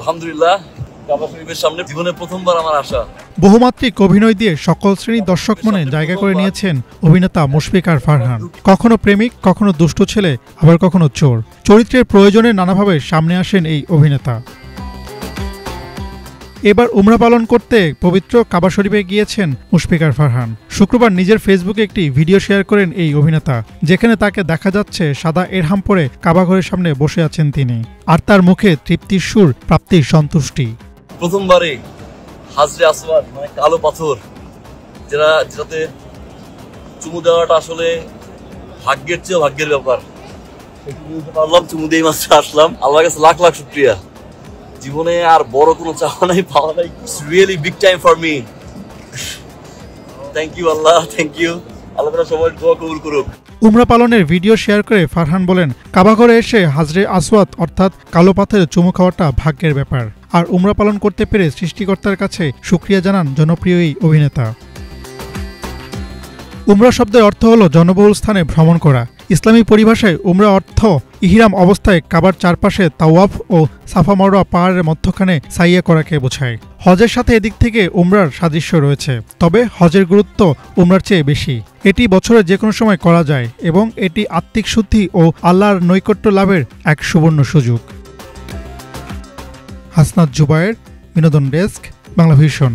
আলহামদুলিল্লাহ কাবা শরীফের সামনে জীবনে প্রথমবার আমার আসা। বহুমাত্রিক অভিনয় দিয়ে সকল শ্রেণীর দর্শক মনে জায়গা করে নিয়েছেন অভিনেতা মুশফিক আর ফারহান। কখনো প্রেমিক, কখনো দুষ্ট ছেলে, আবার কখনো চোর। চরিত্রের প্রয়োজনে নানাভাবে সামনে আসেন এই অভিনেতা। এবার উমরা পালন করতে পবিত্র কাবা শরীফে গিয়েছেন মুশফিক আর ফারহান। শুক্রবার নিজের ফেসবুকে একটি ভিডিও শেয়ার করেন এই অভিনেতা, যেখানে তাকে দেখা যাচ্ছে সাদা এরহাম পরে কাবা ঘরের সামনে বসে আছেন তিনি, আর তার মুখে তৃপ্তির সুর, প্রাপ্তির সন্তুষ্টি। প্রথমবারে হাজরে আসওয়াদ মানে কালো পাথর, যেটাতে চুমু দেওয়াটা আসলে ভাগ্যের চেয়ে ভাগ্যের ব্যাপার। পারলাম, চুমু দিয়ে মাত্র আসলাম। আল্লাহর কাছে লাখ লাখ শুকরিয়া। জীবনে আর বড় কোনো চাওয়া নাই, পাওয়া নাই। It's really big time for me. Thank you Allah, thank you. Allah তাআলা সবার দোয়া কবুল করুক। উমরা পালনের ভিডিও শেয়ার করে ফারহান বলেন, কাবা ঘরে এসে হাজরে আসওয়াদ অর্থাৎ কালো পাথরে চুমু খাওয়াটা ভাগ্যের ব্যাপার। আর উমরা পালন করতে পেরে সৃষ্টিকর্তার কাছে শুকরিয়া জানান জনপ্রিয় এই অভিনেতা। উমরা শব্দের অর্থ হলো জনবহুল স্থানে ভ্রমণ করা। ইসলামী পরিভাষায় উমরা অর্থ ইহরাম অবস্থায় কাবার চারপাশে তাওয়াফ ও সাফা মারওয়া পাহাড়ের মধ্যখানে সাইয়া করাকে বোঝায়। হজের সাথে এদিক থেকে উমরার সাদৃশ্য রয়েছে, তবে হজের গুরুত্ব উমরার চেয়ে বেশি। এটি বছরে যে কোনো সময় করা যায় এবং এটি আত্মিক শুদ্ধি ও আল্লাহর নৈকট্য লাভের এক সুবর্ণ সুযোগ। হাসনাত জুবায়ের, বিনোদন ডেস্ক, বাংলা ভিশন।